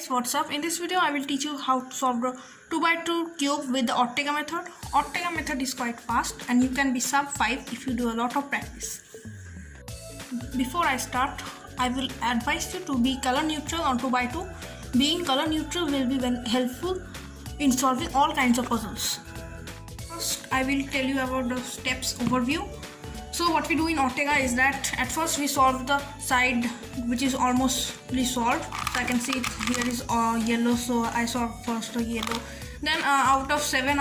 guys, what's up? In this video I will teach you how to solve the 2x2 cube with the Ortega method. Ortega method is quite fast and you can be sub 5 if you do a lot of practice. Before I start, I will advise you to be color neutral on 2x2. Being color neutral will be helpful in solving all kinds of puzzles. First, I will tell you about the steps overview. So what we do in Ortega is that at first we solve the side which is almostly solved. So I can see it here is yellow, so I solve first the yellow. Then out of 7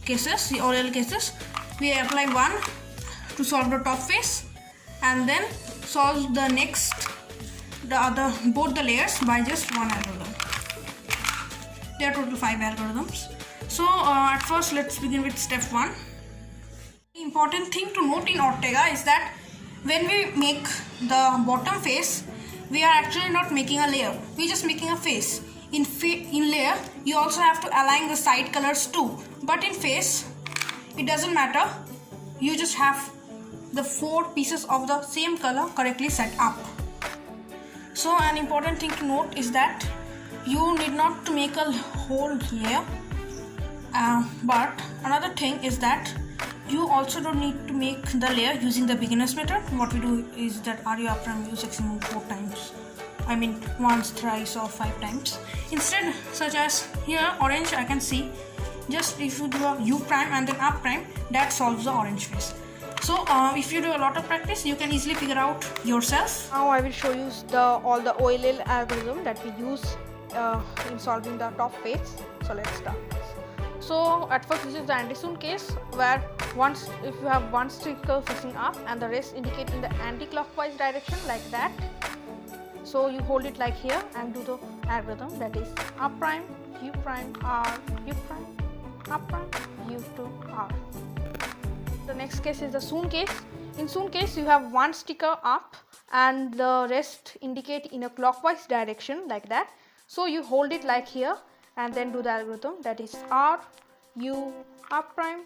cases, the OLL cases, we apply 1 to solve the top face and then solve the both the layers by just one algorithm. There are total 5 algorithms. So at first let's begin with step 1. Important thing to note in Ortega is that when we make the bottom face, we are actually not making a layer, we're just making a face. In layer, you also have to align the side colors too, but in face, it doesn't matter, you just have the 4 pieces of the same color correctly set up. So an important thing to note is that you need not to make a whole layer, but another thing is that you also don't need to make the layer using the beginner's method. What we do is that RU up prime use maximum 4 times. I mean once, thrice or 5 times. Instead, such as here orange, I can see just if you do a U prime and then up prime, that solves the orange face. So if you do a lot of practice, you can easily figure out yourself. Now I will show you all the OLL algorithm that we use in solving the top face. So let's start. So at first this is the Anderson case where if you have one sticker facing up and the rest indicate in the anti-clockwise direction like that. So you hold it like here and do the algorithm, that is up prime, U prime, R, U prime, up prime, U to R. The next case is the Soon case. In Soon case you have one sticker up and the rest indicate in a clockwise direction like that. So you hold it like here and then do the algorithm, that is R, U, up prime,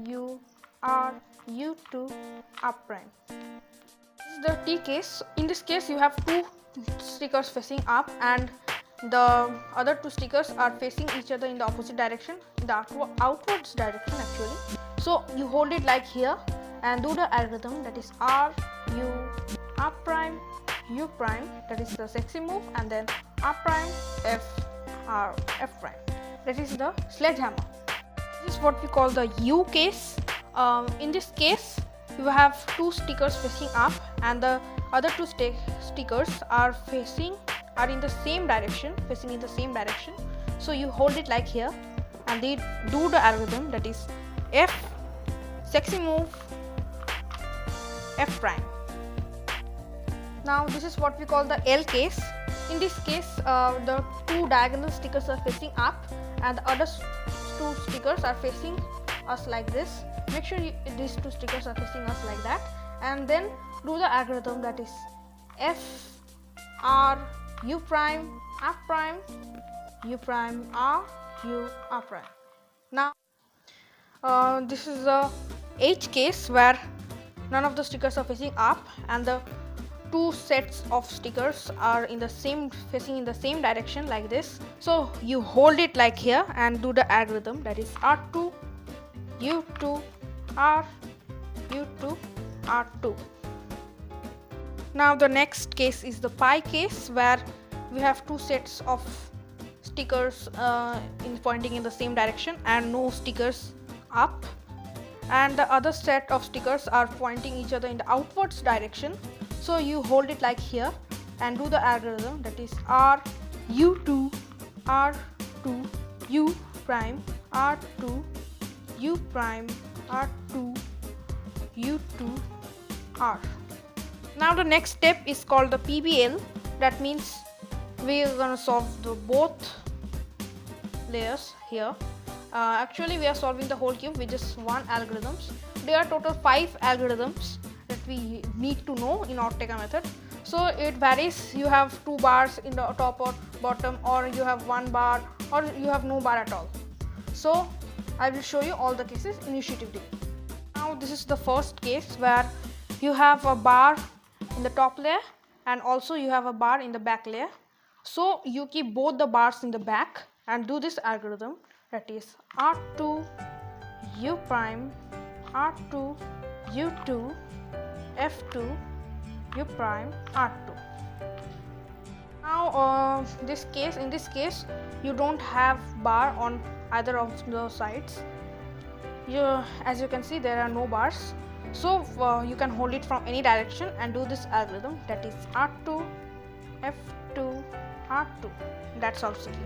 U, R, U to up prime. This is the T case. In this case you have 2 stickers facing up and the other 2 stickers are facing each other in the opposite direction, in the outwards direction actually. So you hold it like here and do the algorithm, that is R, U, up prime, U prime, that is the sexy move, and then up prime, F, R, F prime, that is the sledgehammer. This is what we call the U case. In this case you have 2 stickers facing up and the other 2 stickers are in the same direction, facing in the same direction. So you hold it like here and they do the algorithm, that is F, sexy move, F prime. Now this is what we call the L case. In this case the 2 diagonal stickers are facing up and the other 2 stickers are facing us like this. Make sure these 2 stickers are facing us like that and then do the algorithm, that is F, R, U prime, up prime, U prime, R, U, up prime. Now this is the H case where none of the stickers are facing up and the 2 sets of stickers are facing in the same direction like this. So you hold it like here and do the algorithm, that is R2, U2, R, U2, R2. Now the next case is the pi case where we have 2 sets of stickers pointing in the same direction and no stickers up, and the other set of stickers are pointing each other in the outwards direction. So you hold it like here and do the algorithm, that is R, U2, R2, U prime, R2, U prime, R2, U2, R. Now the next step is called the PBL. That means we are going to solve both layers here. Actually we are solving the whole cube with just one algorithm. There are total 5 algorithms that we need to know in Ortega method. So it varies, you have 2 bars in the top or bottom, or you have 1 bar, or you have no bar at all. So I will show you all the cases initiatively. Now this is the first case where you have a bar in the top layer and also you have a bar in the back layer. So you keep both the bars in the back and do this algorithm, that is R2 U prime, R2 U2, F2 U prime, R2. Now in this case you don't have bar on either of the sides. As you can see, there are no bars, so you can hold it from any direction and do this algorithm, that is R2 F2 R2. That solves the cube.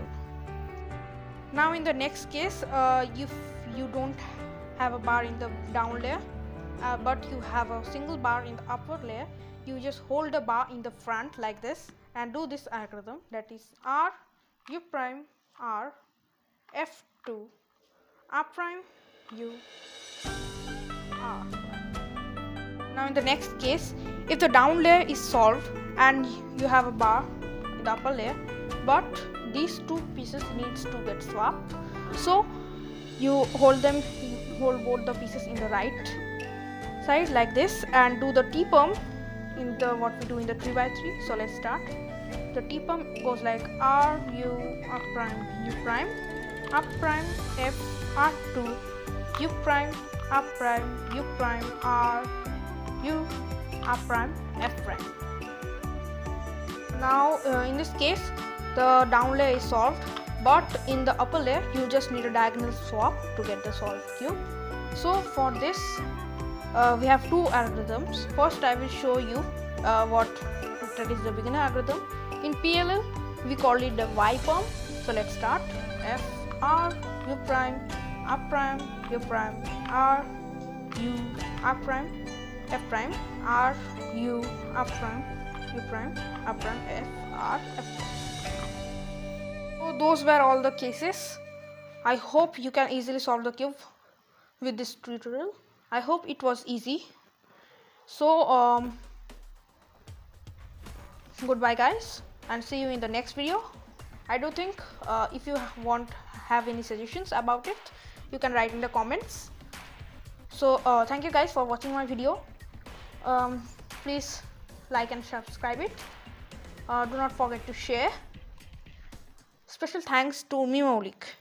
Now in the next case, if you don't have a bar in the down layer, but you have a single bar in the upper layer, you just hold the bar in the front like this and do this algorithm, that is R U prime R F2 R prime U R. Now in the next case, if the down layer is solved and you have a bar in the upper layer, but these two pieces needs to get swapped, so you hold both the pieces in the right side like this and do the T-perm in the what we do in the 3x3. So let's start. The T-perm goes like R U R prime U prime R prime F R2 U prime R prime U prime R U R prime F prime. Now in this case the down layer is solved, but in the upper layer you just need a diagonal swap to get the solved cube. So for this we have two algorithms. First I will show you that is the beginner algorithm. In PLL we call it the Y-perm. So let's start. F R U prime R prime U prime R U R prime F prime R U R prime U prime R prime F R F prime. So those were all the cases. I hope you can easily solve the cube with this tutorial. I hope it was easy. So goodbye guys, and see you in the next video. I do think if you have any suggestions about it, you can write in the comments. So thank you guys for watching my video. Please like and subscribe it. Do not forget to share. Special thanks to Umi Maulik.